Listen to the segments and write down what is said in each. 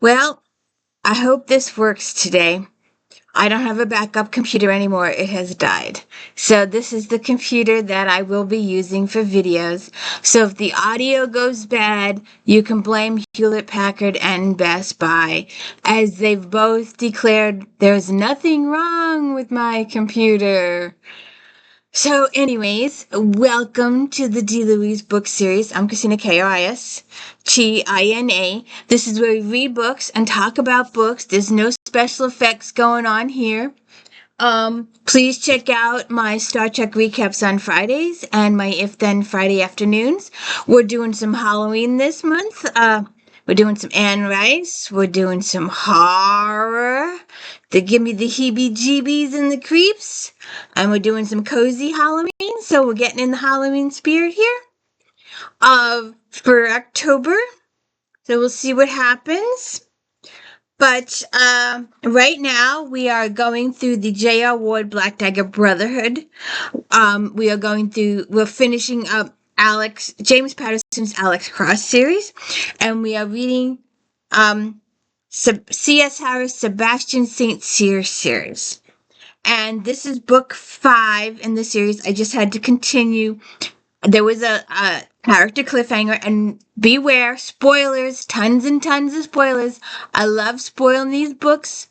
Well, I hope this works today. I don't have a backup computer anymore. It has died. So this is the computer that I will be using for videos. So if the audio goes bad, you can blame Hewlett Packard and Best Buy, as they've both declared there's nothing wrong with my computer. So anyways, welcome to the D. Louise book series. I'm Christina K-O-I-S, Chi-I-N-A. This is where we read books and talk about books. There's no special effects going on here. Please check out my Star Trek recaps on Fridays and my If Then Friday afternoons. We're doing some Halloween this month. We're doing some Anne Rice. We're doing some horror. They give me the heebie-jeebies and the creeps. And we're doing some cozy Halloween, so we're getting in the Halloween spirit here. For October. So we'll see what happens. But right now, we are going through the J.R. Ward Black Dagger Brotherhood. We're finishing up James Patterson's Alex Cross series. And we are reading C.S. Harris' Sebastian St. Cyr series. And this is book 5 in the series. I just had to continue. There was a character cliffhanger, and beware, spoilers, tons and tons of spoilers. I love spoiling these books.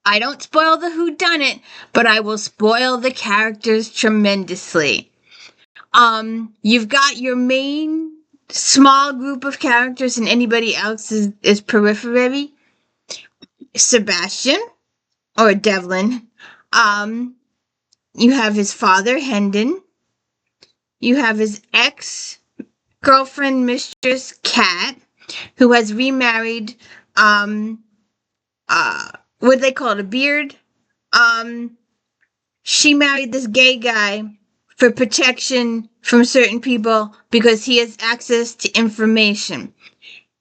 I don't spoil the whodunit, but I will spoil the characters tremendously. You've got your main small group of characters, and anybody else is periphery. Sebastian, or Devlin. You have his father, Hendon. You have his ex-girlfriend, Mistress Cat, who has remarried, what do they call it, a beard? She married this gay guy for protection from certain people because he has access to information.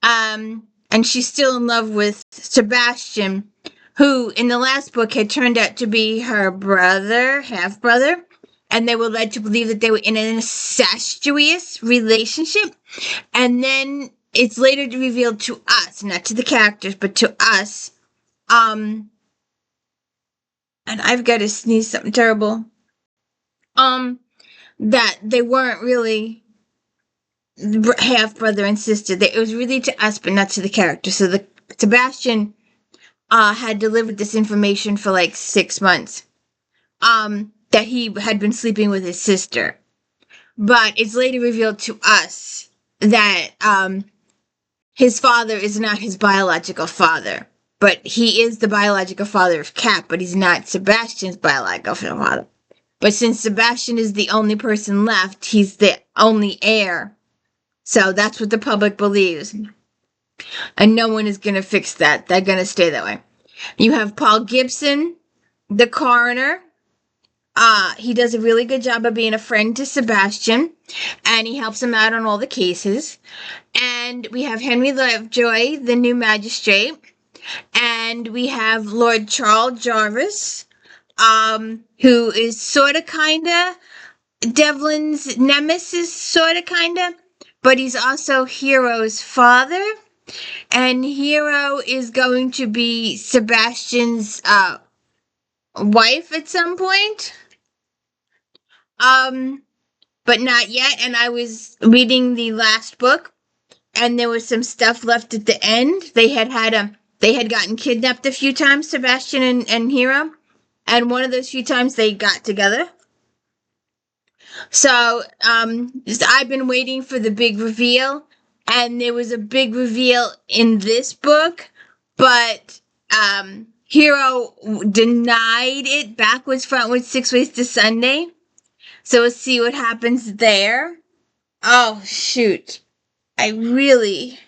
And she's still in love with Sebastian, who in the last book had turned out to be her brother, half-brother. And they were led to believe that they were in an incestuous relationship. And then it's later revealed to us, not to the characters, but to us. And I've got to sneeze something terrible. That they weren't really half brother and sister. It was really to us, but not to the characters. So Sebastian had delivered this information for like 6 months. That he had been sleeping with his sister. But it's later revealed to us that his father is not his biological father. But he is the biological father of Cat, but he's not Sebastian's biological father. But since Sebastian is the only person left, he's the only heir. So that's what the public believes. And no one is going to fix that. They're going to stay that way. You have Paul Gibson, the coroner. He does a really good job of being a friend to Sebastian, and he helps him out on all the cases. And we have Henry Lovejoy, the new magistrate, and we have Lord Charles Jarvis, who is sorta kinda Devlin's nemesis, sorta kinda, but he's also Hero's father, and Hero is going to be Sebastian's wife at some point. But not yet. And I was reading the last book, and there was some stuff left at the end. They had gotten kidnapped a few times, Sebastian and Hero, and one of those few times they got together. So, I've been waiting for the big reveal, and there was a big reveal in this book, but Hero denied it backwards, frontwards, 6 ways to Sunday. So we'll see what happens there. Oh, shoot. I really...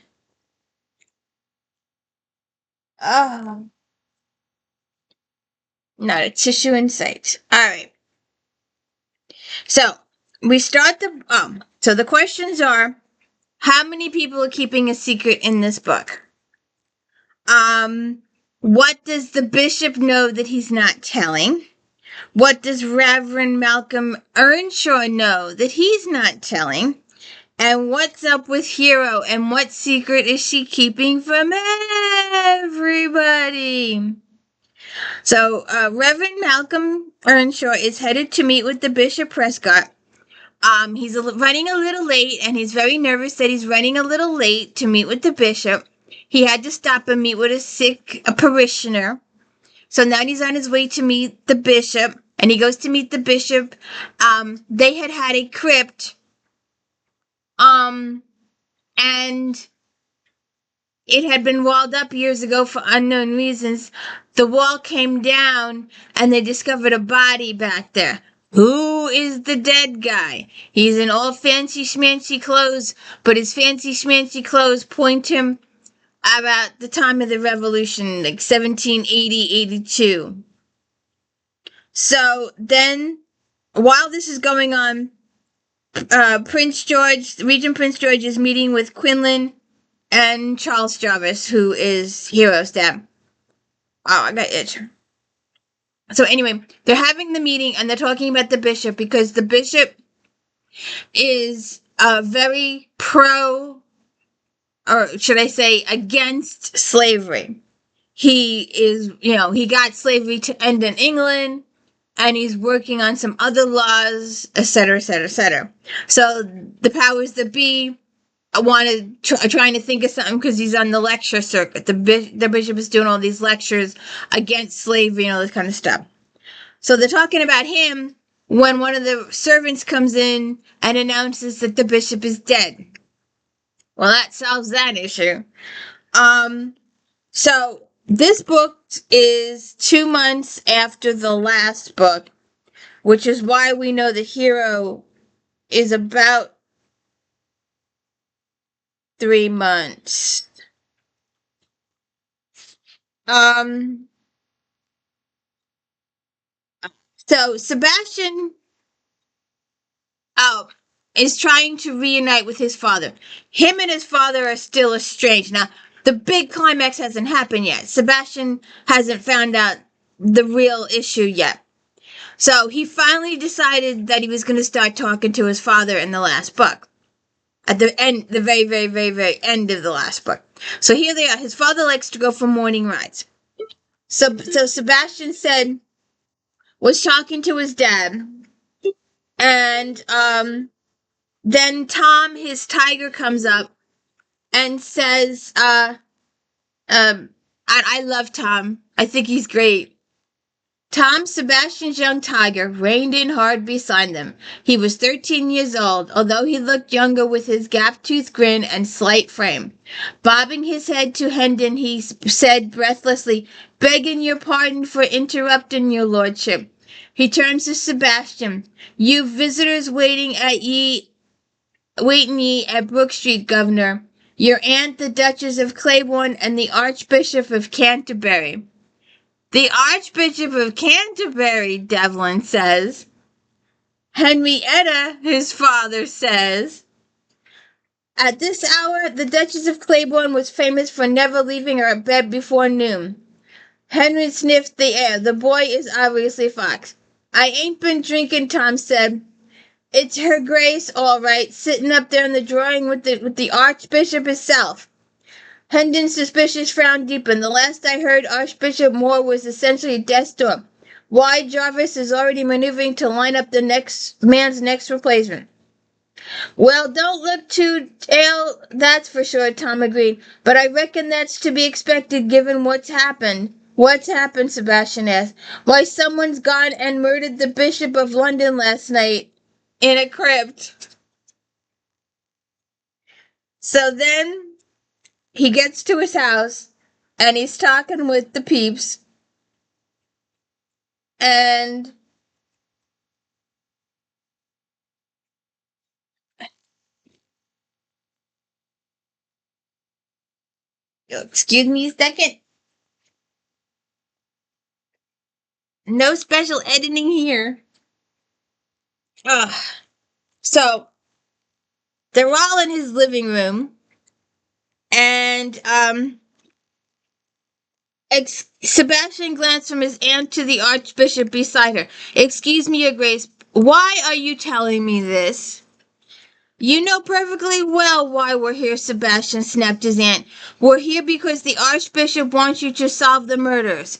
Oh. Not a tissue in sight. Alright. So, we start so the questions are, how many people are keeping a secret in this book? What does the bishop know that he's not telling? What does Reverend Malcolm Earnshaw know that he's not telling? And what's up with Hero, and what secret is she keeping from everybody. So, Reverend Malcolm Earnshaw is headed to meet with the Bishop Prescott. He's running a little late, and he's very nervous that he's running a little late to meet with the bishop. He had to stop and meet with a parishioner. So now he's on his way to meet the bishop, and he goes to meet the bishop. They had a crypt, and it had been walled up years ago for unknown reasons. The wall came down, and they discovered a body back there. Who is the dead guy? He's in all fancy schmancy clothes, but his fancy schmancy clothes point him about the time of the Revolution, like 1780-82. So then, while this is going on, Regent Prince George is meeting with Quinlan and Charles Jarvis, who is Hero's dad. Oh, I got itch. So anyway, they're having the meeting and they're talking about the bishop because the bishop is very pro, or should I say, against slavery. He is, he got slavery to end in England, and he's working on some other laws, etc., etc., etc. So the powers that be trying to think of something because he's on the lecture circuit. The bishop is doing all these lectures against slavery and all this kind of stuff. So they're talking about him when one of the servants comes in and announces that the bishop is dead. Well, that solves that issue. So this book is 2 months after the last book, which is why we know the hero is about 3 months. So Sebastian is trying to reunite with his father. Him and his father are still estranged. Now, the big climax hasn't happened yet. Sebastian hasn't found out the real issue yet. So he finally decided that he was going to start talking to his father in the last book. At the end, the very, very, very, very end of the last book. So here they are. His father likes to go for morning rides. So Sebastian was talking to his dad, and then Tom, his tiger, comes up and says, I love Tom. I think he's great. Tom, Sebastian's young tiger, reined in hard beside them. He was 13 years old, although he looked younger with his gap-toothed grin and slight frame. Bobbing his head to Hendon, he said breathlessly, "Begging your pardon for interrupting your lordship." He turns to Sebastian. "You visitors waiting ye at Brook Street, Governor. Your aunt, the Duchess of Claiborne, and the Archbishop of Canterbury." "The Archbishop of Canterbury," Devlin says. "Henrietta," his father says. At this hour, the Duchess of Claiborne was famous for never leaving her bed before noon. Henry sniffed the air. "The boy is obviously Fox." "I ain't been drinking," Tom said. "It's her Grace, all right, sitting up there in the drawing with the Archbishop himself." Hendon's suspicious frown deepened. "The last I heard, Archbishop Moore was essentially death's door. Why, Jarvis is already maneuvering to line up the next replacement." "Well, don't look too ill, that's for sure," Tom agreed. "But I reckon that's to be expected given what's happened." "What's happened?" Sebastian asked. "Why, someone's gone and murdered the Bishop of London last night in a crypt." So then he gets to his house, and he's talking with the peeps, and excuse me a second. No special editing here. So they're all in his living room, and Sebastian glanced from his aunt to the Archbishop beside her. "Excuse me, Your Grace, why are you telling me this?" You know perfectly well why we're here, Sebastian, snapped his aunt. We're here because the Archbishop wants you to solve the murders.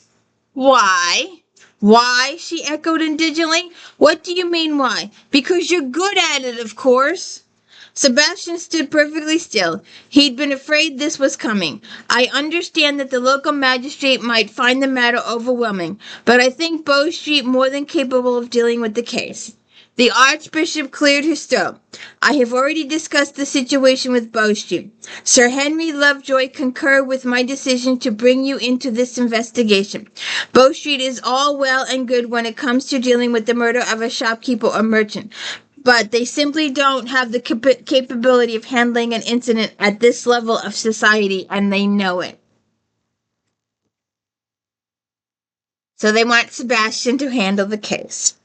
Why? Why? She echoed indignantly. What do you mean, why? Because you're good at it, of course. Sebastian stood perfectly still. He'd been afraid this was coming. I understand that the local magistrate might find the matter overwhelming, but I think Bow Street more than capable of dealing with the case. The Archbishop cleared his throat. I have already discussed the situation with Bow Street. Sir Henry Lovejoy concurred with my decision to bring you into this investigation. Bow Street is all well and good when it comes to dealing with the murder of a shopkeeper or merchant, but they simply don't have the capability of handling an incident at this level of society, and they know it. So they want Sebastian to handle the case.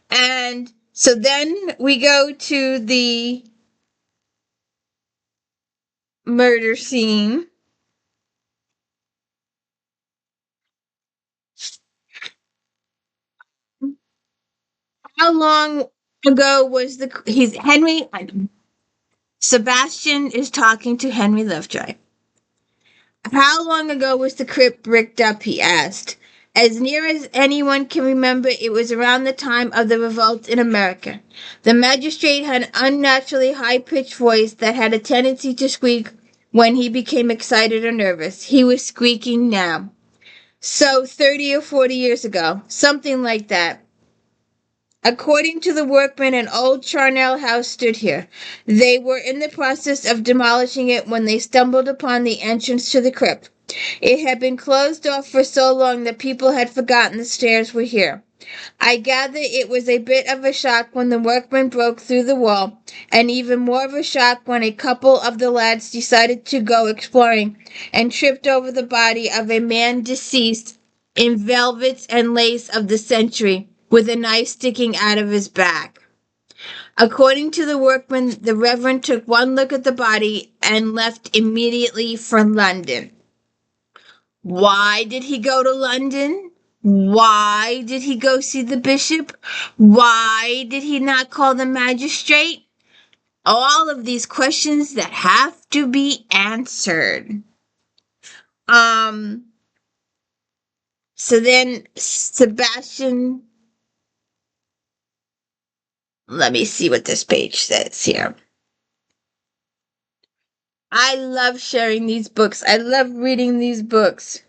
And so then we go to the murder scene. How long ago was he's Henry Sebastian is talking to Henry Lovejoy. How long ago was the crypt bricked up, he asked. As near as anyone can remember, it was around the time of the revolt in America. The magistrate had an unnaturally high-pitched voice that had a tendency to squeak when he became excited or nervous. He was squeaking now. So 30 or 40 years ago, something like that. According to the workmen, an old charnel house stood here. They were in the process of demolishing it when they stumbled upon the entrance to the crypt. It had been closed off for so long that people had forgotten the stairs were here. I gather it was a bit of a shock when the workmen broke through the wall, and even more of a shock when a couple of the lads decided to go exploring and tripped over the body of a man deceased in velvets and lace of the century, with a knife sticking out of his back. According to the workman, the Reverend took one look at the body and left immediately for London. Why did he go to London? Why did he go see the bishop? Why did he not call the magistrate? All of these questions that have to be answered. So then Sebastian, let me see what this page says here. I love sharing these books. I love reading these books.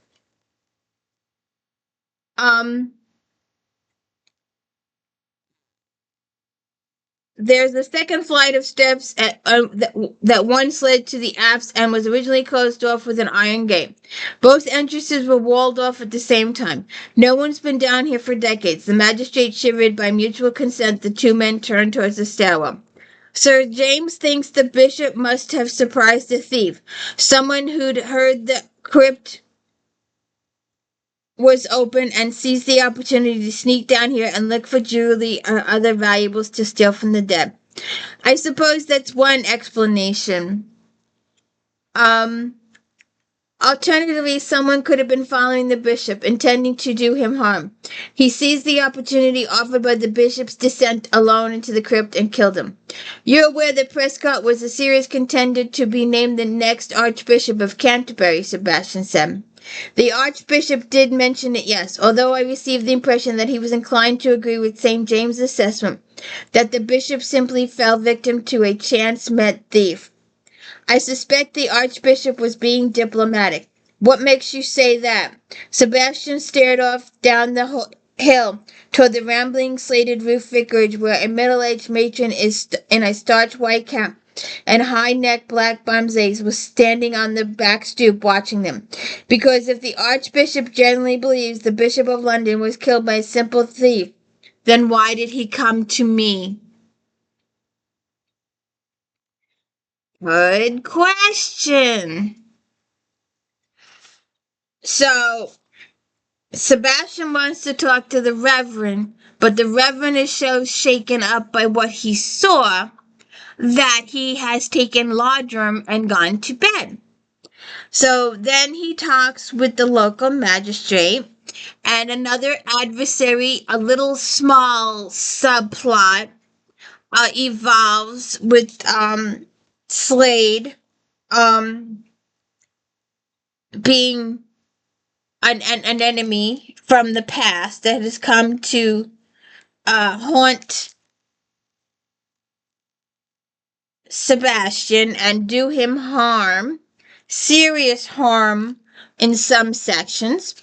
There's a second flight of steps that once led to the apse and was originally closed off with an iron gate. Both entrances were walled off at the same time. No one's been down here for decades. The magistrate shivered. By mutual consent, the two men turned towards the stairwell. Sir James thinks the bishop must have surprised a thief, someone who'd heard the crypt was open and seized the opportunity to sneak down here and look for jewelry or other valuables to steal from the dead. I suppose that's one explanation. Alternatively, someone could have been following the bishop, intending to do him harm. He seized the opportunity offered by the bishop's descent alone into the crypt and killed him. You're aware that Prescott was a serious contender to be named the next Archbishop of Canterbury, Sebastian said. The Archbishop did mention it, yes, although I received the impression that he was inclined to agree with St. James' assessment that the bishop simply fell victim to a chance-met thief. I suspect the Archbishop was being diplomatic. What makes you say that? Sebastian stared off down the hill toward the rambling slated-roof vicarage where a middle-aged matron in a starched white cap and high-necked black bombazes was standing on the back stoop watching them. Because if the Archbishop generally believes the Bishop of London was killed by a simple thief, then why did he come to me? Good question. So, Sebastian wants to talk to the Reverend, but the Reverend is so shaken up by what he saw that he has taken Laudrum and gone to bed. So then he talks with the local magistrate and another adversary, a little small subplot evolves with Slade being an enemy from the past that has come to haunt Sebastian and do him harm, serious harm in some sections.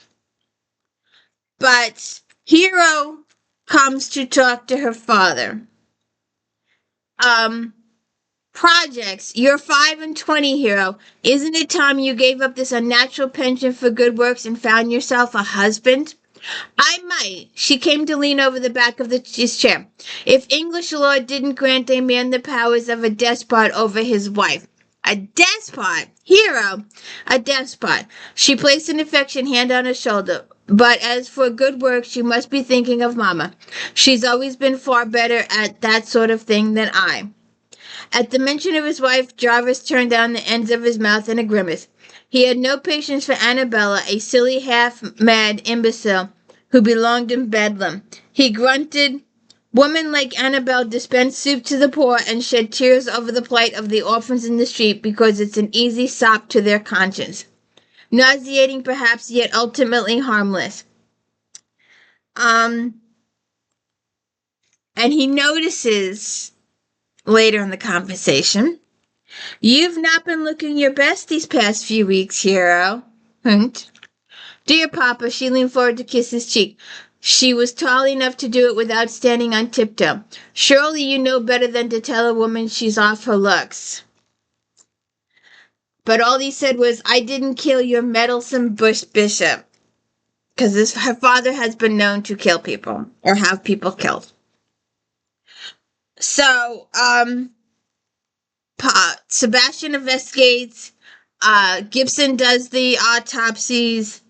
But Hero comes to talk to her father. Projects, you're 5 and 20, Hero. Isn't it time you gave up this unnatural pension for good works and found yourself a husband? I might. She came to lean over the back of his chair. If English law didn't grant a man the powers of a despot over his wife. A despot? Hero. A despot. She placed an affectionate hand on his shoulder. But as for good works, you must be thinking of Mama. She's always been far better at that sort of thing than I. At the mention of his wife, Jarvis turned down the ends of his mouth in a grimace. He had no patience for Annabella, a silly, half-mad imbecile who belonged in Bedlam. He grunted, "Women like Annabelle dispense soup to the poor and shed tears over the plight of the orphans in the street because it's an easy sop to their conscience. Nauseating, perhaps, yet ultimately harmless." And he notices later in the conversation, "You've not been looking your best these past few weeks, Hero." Hint. "Dear Papa," she leaned forward to kiss his cheek. She was tall enough to do it without standing on tiptoe. "Surely you know better than to tell a woman she's off her looks." But all he said was, "I didn't kill your meddlesome bishop." Because her father has been known to kill people or have people killed. So, Sebastian investigates. Gibson does the autopsies.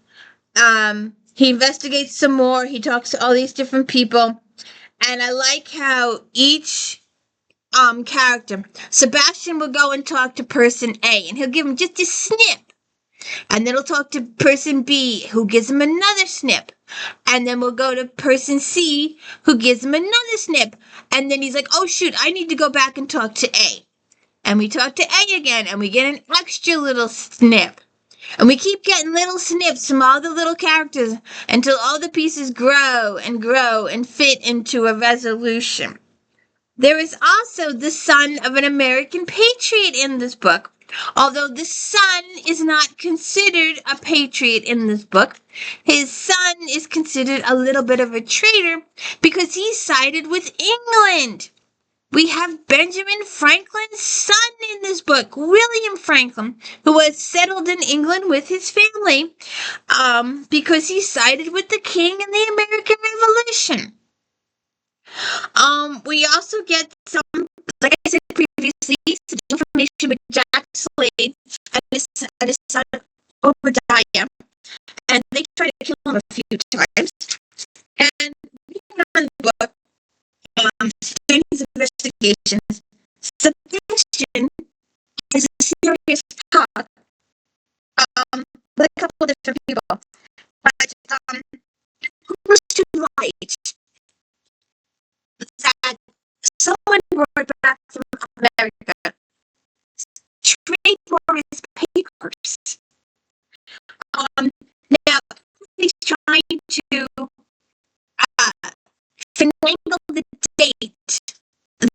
He investigates some more. He talks to all these different people. And I like how each character, Sebastian will go and talk to person A, and he'll give him just a snip. And then he'll talk to person B, who gives him another snip. And then we'll go to person C, who gives him another snip. And then he's like, "Oh, shoot, I need to go back and talk to A." And we talk to A again, and we get an extra little snip. And we keep getting little snips from all the little characters until all the pieces grow and fit into a resolution. There is also the son of an American patriot in this book. Although the son is not considered a patriot in this book, his son is considered a little bit of a traitor because he sided with England. We have Benjamin Franklin's son in this book, William Franklin, who was settled in England with his family because he sided with the king in the American Revolution. We also get some, like I said previously, some information with Jack Slade and his son Obadiah, and they try to kill him a few times. And we on the book, during his investigations, Sebastian is a serious talk with a couple of different people, but who was to light that someone brought back from America trade for his papers. Now he's trying to finagle the date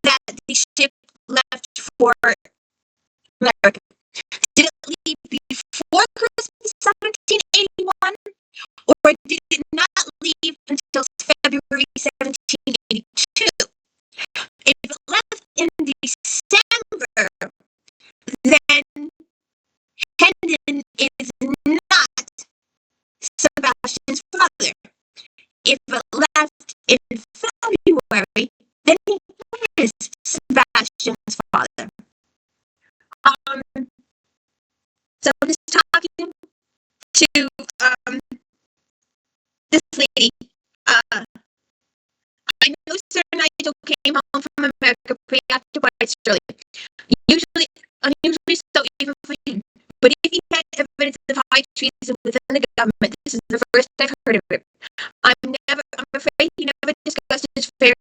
that the ship left for America. Did it leave before Christmas 1781, or did it not leave until February 1782? If it left in December, then Hendon is not Sebastian's father. If it left in February, then he is Sebastian's father. So I'm just talking to this lady. I know Sir Nigel came home from America preoccupied early. Unusually so even for him. But if he had evidence of high treason within the government, this is the first I've heard of it. I'm afraid he never discussed his affairs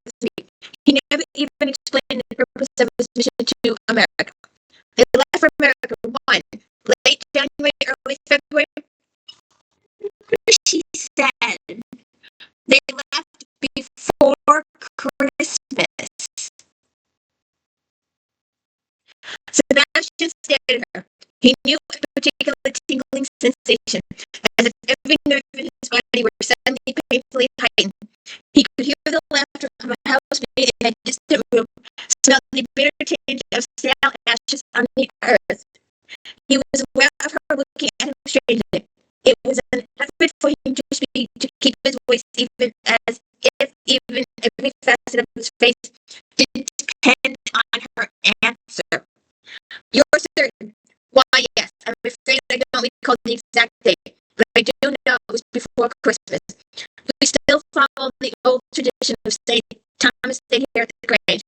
with me. He never even explained the purpose of his mission to America. They left for America when? Late January, early February? She said they left before Christmas. Sebastian stared at her. He knew a particular tingling sensation, as if every nerve in his body were suddenly painfully tightened. He could hear the laughter of a housemaid in a distant room, smell the bitter tinge of stale ashes on the earth. He was aware of her looking at him strangely. It was an effort for him to speak, to keep his voice, even as if even every facet of his face didn't depend on her answer. You're certain? Why, yes. I'm afraid I don't recall the exact date, but I do know it was before Christmas. We still follow the old tradition of St. Thomas Day here at the Grange,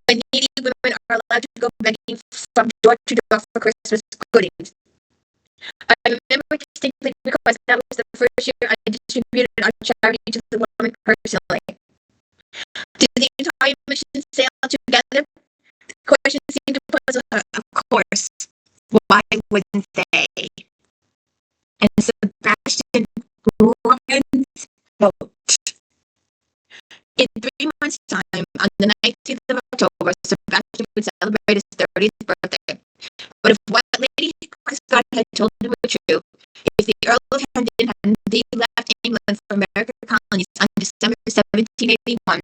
when needy women are allowed to go begging from door to door for Christmas goodies. I remember distinctly because that was the first year I distributed our charity to the woman personally. Did the entire mission sail together? The question seemed to puzzle her. Of course. Why wouldn't they? And Sebastian Lorenz wrote, in 3 months' time, on the 19th of October, Sebastian would celebrate his 30th birthday. But if what Lady Prescott had told him were true, if the Earl of Hendon had indeed left England for American colonies on December 1781,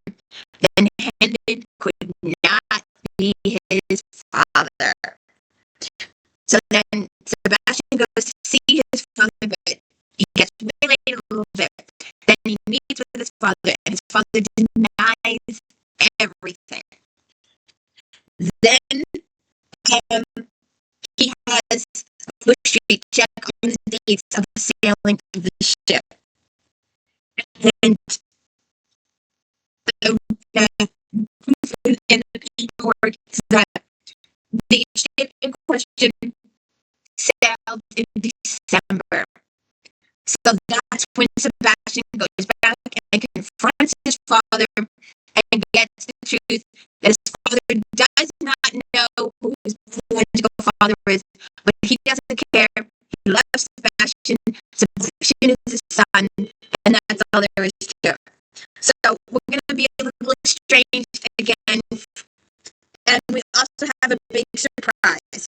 then Hendon could not be his father. So then Sebastian goes to see his father, but he gets waylaid a little bit. Then he meets with his father, and his father denies everything. Then he has a Bush Street check on the dates of the sailing of the ship. And the paperwork is that the ship in question sailed in December. So that's when Sebastian goes back and confronts his father and gets the truth that his father does not know who his biological father is, but he doesn't care. He loves Sebastian. Sebastian is his son, and that's all there is to it. So we're going to be a little estranged again, and we also have a big surprise.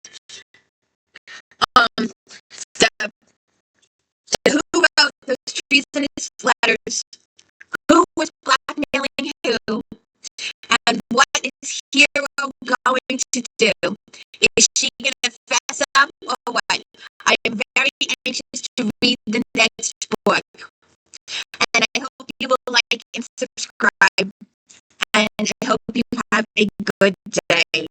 Who wrote those treasonous letters? Who was blackmailing who? And what is Hero going to do? Is she going to fess up or what? I am very anxious to read the next book. And I hope you will like and subscribe. And I hope you have a good day.